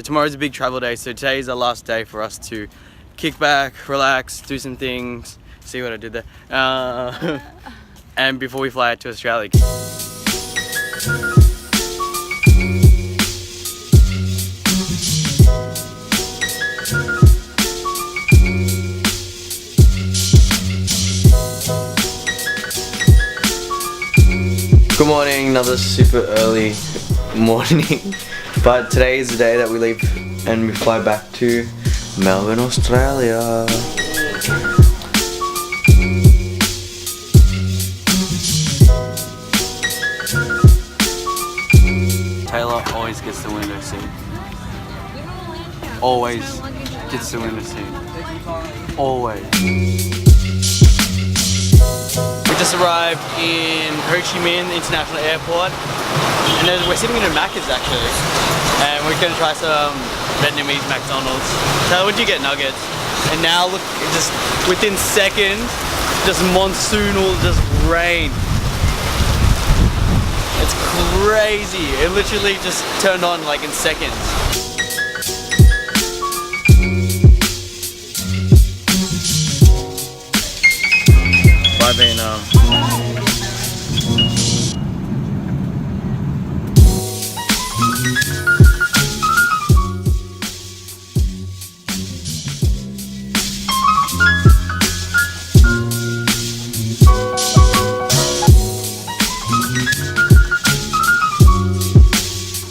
Tomorrow's a big travel day, so today is the last day for us to kick back, relax, do some things. See what I did there? And before we fly out to Australia. Good morning, another super early morning. But today is the day that we leave and we fly back to Melbourne, Australia. Taylor always gets the window seat. Always gets the window seat. Always. We just arrived in Ho Chi Minh International Airport, and we're sitting in a Macca's actually, and we're gonna try some Vietnamese McDonald's. So would you get nuggets? And now look, it just within seconds, just monsoonal, just rain. It's crazy. It literally just turned on like in seconds. Bye, Vietnam.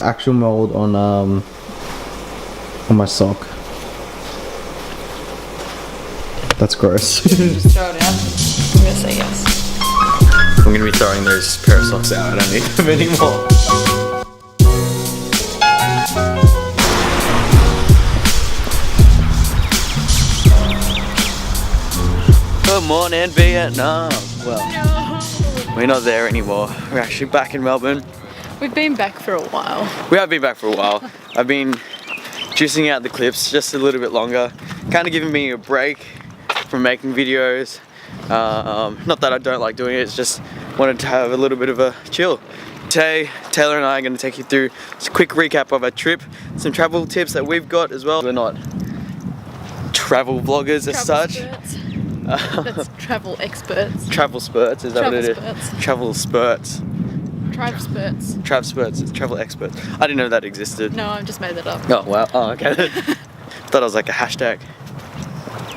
Actual mold on my sock. That's gross. Just throw it out. I'm gonna say yes. I'm gonna be throwing those pair of socks out. I don't need them anymore. Good morning, Vietnam. Well, we're not there anymore. We're actually back in Melbourne. We've been back for a while. We have been back for a while. I've been juicing out the clips just a little bit longer. Kind of giving me a break from making videos. Not that I don't like doing it, it's just wanted to have a little bit of a chill. Today, Taylor and I are going to take you through a quick recap of our trip, some travel tips that we've got as well. We're not travel vloggers as such. That's travel experts. Travel spurts, is that Travel what it spurts. is? Travel spurts. Trav spurts. Trav spurts, it's travel experts. I didn't know that existed. No, I've just made that up. Oh wow, oh okay. Thought it was like a hashtag.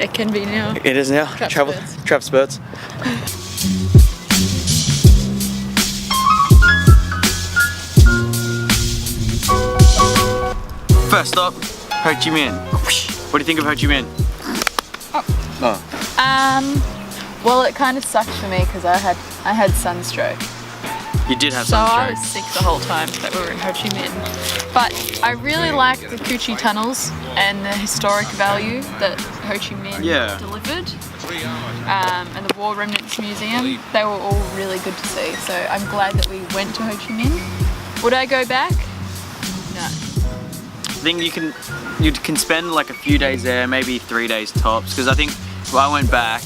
It can be now. It is now. Trav spurts. Trav spurts. First stop, Ho Chi Minh. What do you think of Ho Chi Minh? Oh. Well, it kind of sucked for me because I had sunstroke. You did have So I sunstroke. was sick the whole time that we were in Ho Chi Minh. But I really like the Cu Chi tunnels and the historic value that Ho Chi Minh delivered. And the War Remnants Museum, they were all really good to see. So I'm glad that we went to Ho Chi Minh. Would I go back? No. I think you can spend like a few days there, maybe 3 days tops. Because I think if I went back,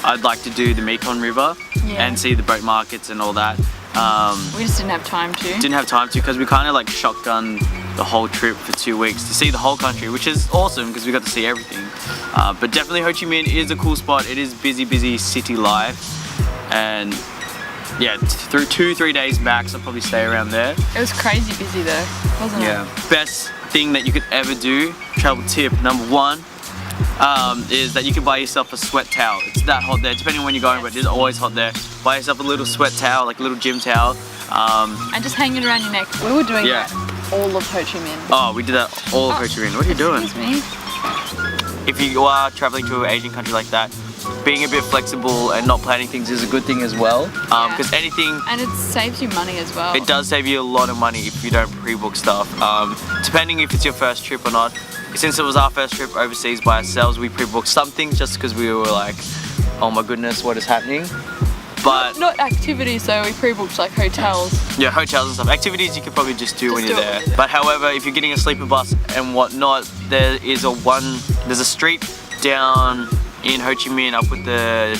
I'd like to do the Mekong River and see the boat markets and all that. We just didn't have time to. Didn't have time to because we kind of like shotgunned the whole trip for 2 weeks to see the whole country, which is awesome because we got to see everything. But definitely Ho Chi Minh is a cool spot. It is busy city life, and yeah, through 2-3 days max, I'll probably stay around there. It was crazy busy though, wasn't it? Yeah. Best thing that you could ever do, travel tip number 1, is that you can buy yourself a sweat towel. It's that hot there, depending on when you're going, but it's always hot there. Buy yourself a little sweat towel, like a little gym towel. And just hang it around your neck. We were doing that all of Ho Chi Minh. Oh, we did that all of Ho Chi Minh. What are you doing? Excuse me. If you are traveling to an Asian country like that, being a bit flexible and not planning things is a good thing as well. Because anything... And it saves you money as well. It does save you a lot of money if you don't pre-book stuff. Depending if it's your first trip or not. Since it was our first trip overseas by ourselves, we pre-booked some things just because we were like, oh my goodness, what is happening? But not activities, so we pre-booked like hotels. Yeah, hotels and stuff. Activities you can probably just do when you're there. But however, if you're getting a sleeper bus and whatnot, there's a street down in Ho Chi Minh up with the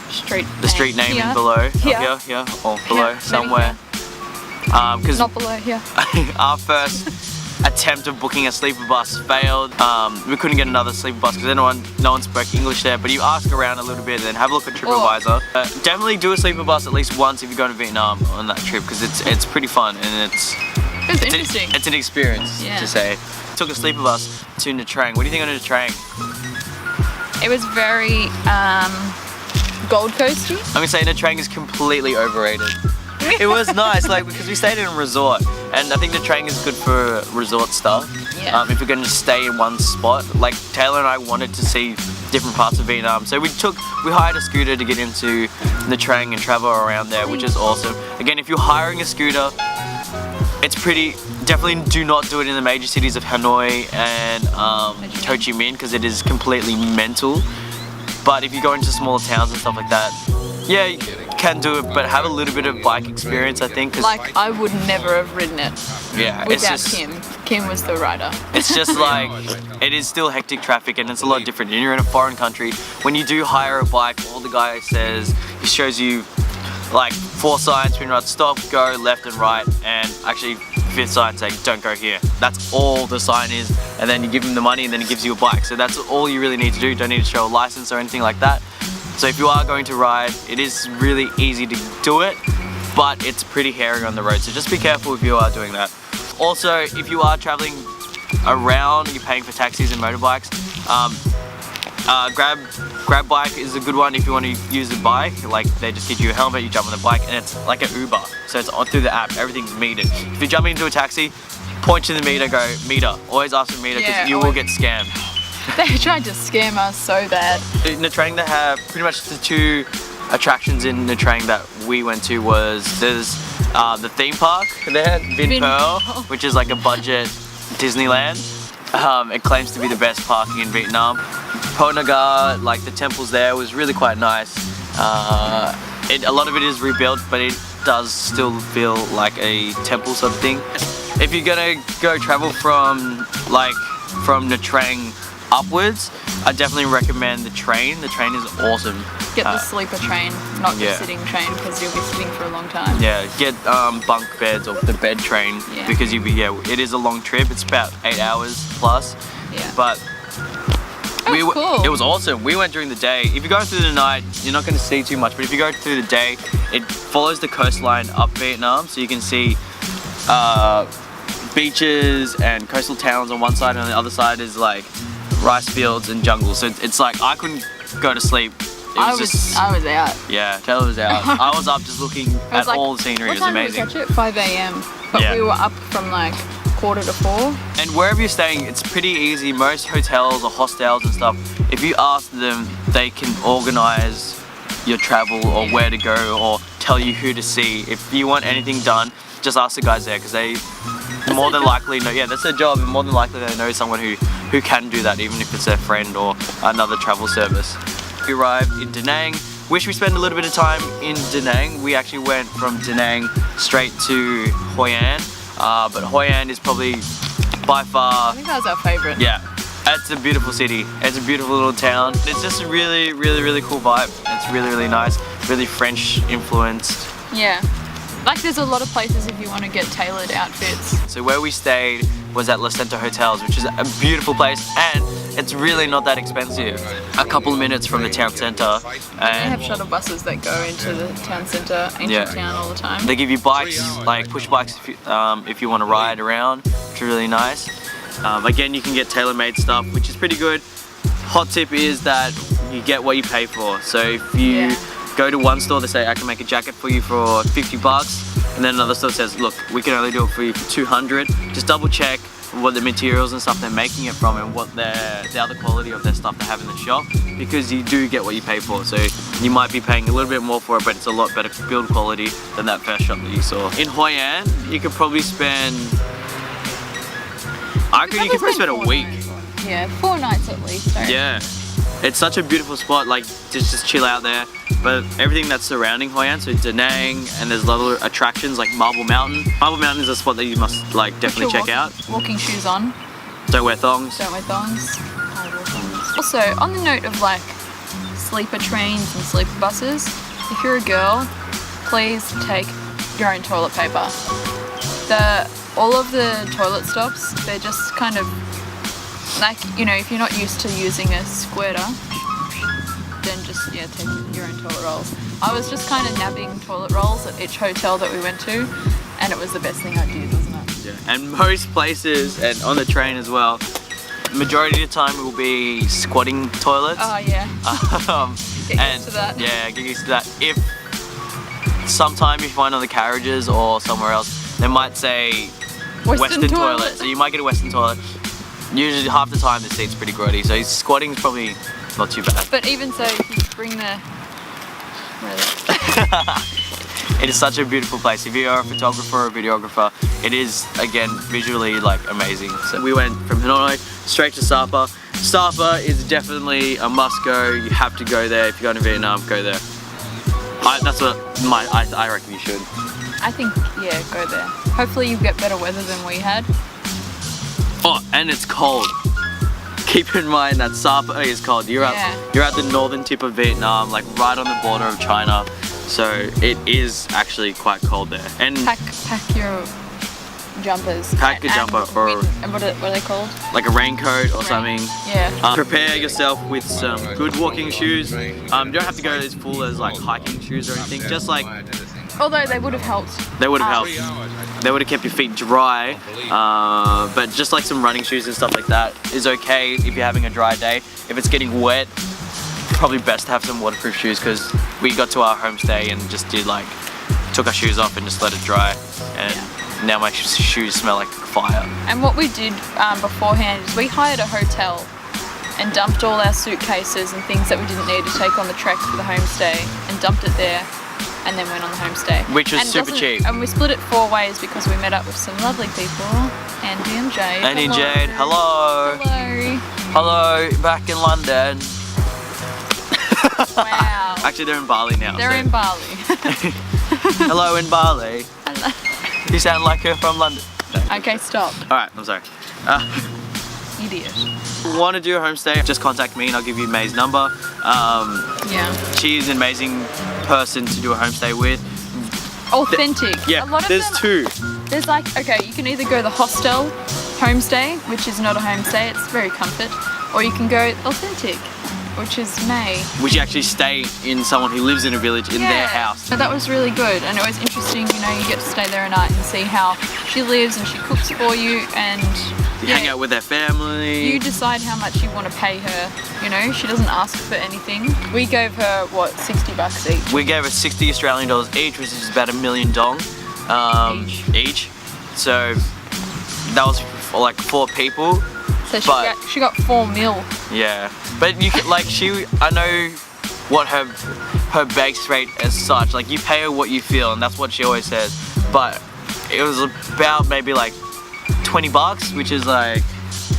street name here. below. Here. Here, or below, here. somewhere. Because not below here. our first attempt of booking a sleeper bus failed. We couldn't get another sleeper bus because no one spoke English there, but you ask around a little bit and then have a look at TripAdvisor. Definitely do a sleeper bus at least once if you're going to Vietnam on that trip, because it's pretty fun and it's interesting. It's an experience to say. Took a sleeper bus to Nha Trang. What do you think of Nha Trang? It was very Gold Coasty. I'm gonna say Nha Trang is completely overrated. It was nice, like, because we stayed in a resort, and I think Nha Trang is good for resort stuff. Yeah. If you're going to stay in one spot, like Taylor and I wanted to see different parts of Vietnam, so we hired a scooter to get into Nha Trang and travel around there, which is awesome. Again, if you're hiring a scooter, it's definitely do not do it in the major cities of Hanoi and Ho Chi Minh, because it is completely mental. But if you go into smaller towns and stuff like that, yeah, you can do it, but have a little bit of bike experience, I think. Like, I would never have ridden it without Kim. Kim was the rider. It's just like, it is still hectic traffic and it's a lot different. And you're in a foreign country. When you do hire a bike, all the guy says, he shows you like 4 signs, between right, stop, go, left and right, and actually 5th sign saying don't go here. That's all the sign is, and then you give him the money and then he gives you a bike. So that's all you really need to do. You don't need to show a license or anything like that. So if you are going to ride, it is really easy to do it, but it's pretty hairy on the road. So just be careful if you are doing that. Also, if you are traveling around, you're paying for taxis and motorbikes, Grab bike is a good one if you want to use a bike. Like, they just give you a helmet, you jump on the bike, and it's like an Uber. So it's on through the app, everything's metered. If you're jumping into a taxi, point to the meter, go meter. Always ask for meter, because you will get scammed. They tried to scam us so bad. In Nha Trang, they have pretty much the 2 attractions in Nha Trang that we went to. There's the theme park there, Vin Pearl, which is like a budget Disneyland. It claims to be the best parking in Vietnam. Po Naga, like the temples there, was really quite nice. A lot of it is rebuilt, but it does still feel like a temple sort of thing. If you're gonna go travel from Nha Trang upwards, I definitely recommend the train. The train is awesome. Get the sleeper train, not the sitting train, because you'll be sitting for a long time. Yeah, get bunk beds or the bed train, because it is a long trip. It's about 8 hours plus. Yeah. But cool. It was awesome. We went during the day. If you go through the night, you're not going to see too much. But if you go through the day, it follows the coastline up Vietnam, so you can see beaches and coastal towns on one side, and on the other side is like rice fields and jungle. So it's like I couldn't go to sleep. I was out. Yeah, Taylor was out. I was up just looking at all the scenery. It was amazing. What time did we catch it? 5 a.m. But we were up from like 3:45. And wherever you're staying, it's pretty easy. Most hotels or hostels and stuff, if you ask them, they can organize your travel or where to go or tell you who to see. If you want anything done, just ask the guys there, because they more than likely know. Yeah, that's their job, and more than likely they know someone who can do that, even if it's their friend or another travel service. We arrived in Danang. Wish we spent a little bit of time in Danang. We actually went from Danang straight to Hoi An, but Hoi An is probably by far, I think that was our favorite. Yeah, it's a beautiful city. It's a beautiful little town. It's just a really, really, really cool vibe. It's really, really nice, really French influenced. Yeah. Like, there's a lot of places if you want to get tailored outfits. So where we stayed was at La Center Hotels, which is a beautiful place, and it's really not that expensive. A couple of minutes from the town center. And they have shuttle buses that go into the town center, ancient town, all the time. They give you bikes, like push bikes if you want to ride around, which is really nice. Again, you can get tailor-made stuff, which is pretty good. Hot tip is that you get what you pay for. So if you go to one store, they say, I can make a jacket for you for 50 bucks. And then another store says, look, we can only do it for you for 200. Just double check what the materials and stuff they're making it from and what the other quality of their stuff they have in the shop, because you do get what you pay for. So you might be paying a little bit more for it, but it's a lot better build quality than that first shop that you saw. In Hoi An, you could probably spend, I reckon you could probably spend a week. Yeah, 4 nights at least. Yeah. It's such a beautiful spot, like to just chill out there. But everything that's surrounding Hoi An, so Danang, and there's other attractions like Marble Mountain. Marble Mountain is a spot that you must like definitely check out. Walking shoes on. Don't wear thongs. Don't wear thongs. Also, on the note of like sleeper trains and sleeper buses, if you're a girl, please take your own toilet paper. all of the toilet stops, they're just kind of like, you know, if you're not used to using a squirter, then just, yeah, take your own toilet rolls. I was just kind of nabbing toilet rolls at each hotel that we went to, and it was the best thing I did, wasn't it? Yeah. And most places, and on the train as well, majority of the time it will be squatting toilets. Oh yeah. Get used to that. Yeah, get used to that. If sometime you find on the carriages or somewhere else, they might say Western toilet. So you might get a Western toilet. Usually half the time the seat's pretty grotty, so squatting is probably not too bad. But even so, if you bring the... It is such a beautiful place. If you are a photographer or a videographer, it is, again, visually like amazing. So we went from Hanoi straight to Sapa. Sapa is definitely a must go. You have to go there. If you're going to Vietnam, go there. That's what I reckon you should. I think, yeah, go there. Hopefully you get better weather than we had. Oh, and it's cold. Keep in mind that Sapa is cold. You're at the northern tip of Vietnam, like right on the border of China. So it is actually quite cold there. And pack your jumpers. Pack a jumper or and what are they called? Like a raincoat or something. Yeah. Prepare yourself with some good walking shoes. You don't have to go as full as like hiking shoes or anything. Just like. Although they would have helped. They would have helped. They would have kept your feet dry. But just like some running shoes and stuff like that is okay if you're having a dry day. If it's getting wet, probably best to have some waterproof shoes, because we got to our homestay and just took our shoes off and just let it dry. And now my shoes smell like fire. And what we did beforehand is we hired a hotel and dumped all our suitcases and things that we didn't need to take on the trek for the homestay and dumped it there. And then went on the homestay. Which was super cheap. And we split it 4 ways because we met up with some lovely people. Andy and Jade. Andy and Jade, hello. Hello. Hello, back in London. Wow. Actually, they're in Bali now. They're in Bali. Hello in Bali. Hello. You sound like you're from London. No. Okay, stop. Alright, I'm sorry. Idiot. Want to do a homestay, just contact me and I'll give you May's number. Yeah. She's an amazing person to do a homestay with. Authentic. Yeah, a lot of there's two. There's like, okay, you can either go the hostel homestay, which is not a homestay, it's very comfort, or you can go authentic, which is May. Which you actually stay in someone who lives in a village in their house. So that was really good, and it was interesting, you know, you get to stay there a night and see how she lives and she cooks for you, and you hang out with their family. You decide how much you want to pay her, you know, she doesn't ask for anything. We gave her, what, $60 each? We gave her 60 Australian dollars each, which is about $1 million dong each. So that was for like 4 people. So she got 4 mil. Yeah, but you could, like, I know what her base rate as such. Like, you pay her what you feel, and that's what she always says. But it was about maybe like $20, which is like.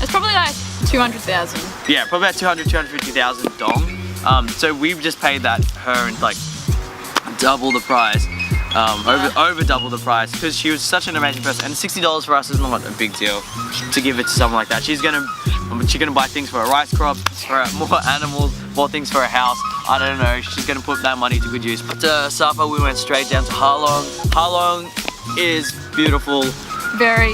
It's probably like 200,000. Yeah, probably about 250,000 dong. So we've just paid that her and like double the price. Over double the price, because she was such an amazing person, and $60 for us is not a big deal to give it to someone like that. She's gonna buy things for her rice crop, for more animals, more things for her house. I don't know. She's gonna put that money to good use. But Sapa, we went straight down to Halong. Halong is beautiful. Very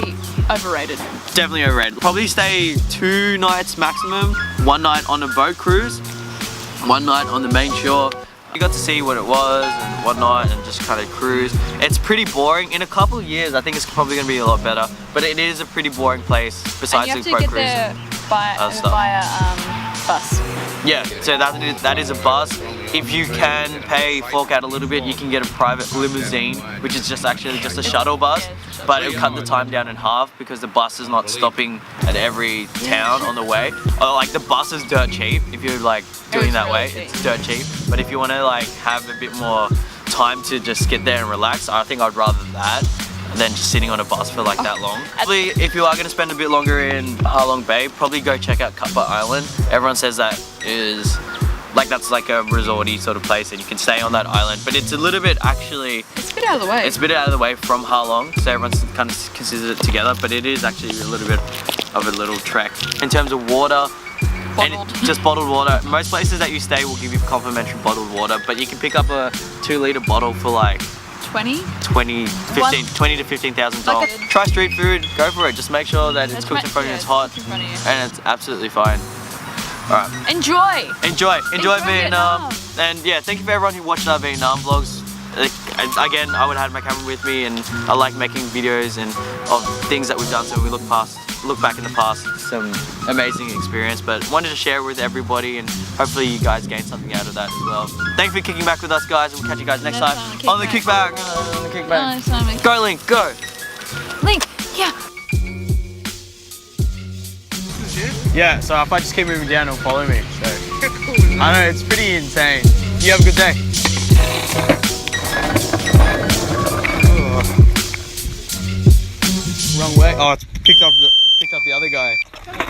overrated. Definitely overrated. Probably stay 2 nights maximum. 1 night on a boat cruise, 1 night on the main shore. We got to see what it was and whatnot and just kind of cruise. It's pretty boring. In a couple of years, I think it's probably going to be a lot better. But it is a pretty boring place besides the boat cruise. And you have to get there by bus. Yeah, so that is a bus. If you can fork out a little bit, you can get a private limousine, which is just a shuttle bus. But it'll cut the time down in half because the bus is not stopping at every town on the way. Like, the bus is dirt cheap if you're like doing that way. It's dirt cheap. But if you want to like have a bit more time to just get there and relax, I think I'd rather that than just sitting on a bus for like that long. Probably, if you are going to spend a bit longer in Halong Bay, probably go check out Sapa Island. Everyone says that is like, that's like a resorty sort of place and you can stay on that island, but it's a little bit actually... It's a bit out of the way. It's a bit out of the way from Halong, so everyone kind of considers it together, but it is actually a little bit of a little trek. In terms of water, just bottled water. Most places that you stay will give you complimentary bottled water, but you can pick up a 2-litre bottle for like 20? 20 to $15,000. Like Try street food, go for it. Just make sure that it's cooked in front of you, it's hot, in front of you. and it's absolutely fine. Alright. Enjoy Vietnam. Vietnam. And yeah, thank you for everyone who watched our Vietnam vlogs. Again, I would have had my camera with me, and I like making videos and of things that we've done, so we look back in the past, some amazing experience, but wanted to share with everybody, and hopefully you guys gained something out of that as well. Thanks for kicking back with us, guys, and we'll catch you guys next time on the kickback. Go Link, go. Link, yeah. Yeah, so if I just keep moving down, it'll follow me. So I know it's pretty insane. You have a good day. Wrong way. Oh, it's picked up the other guy.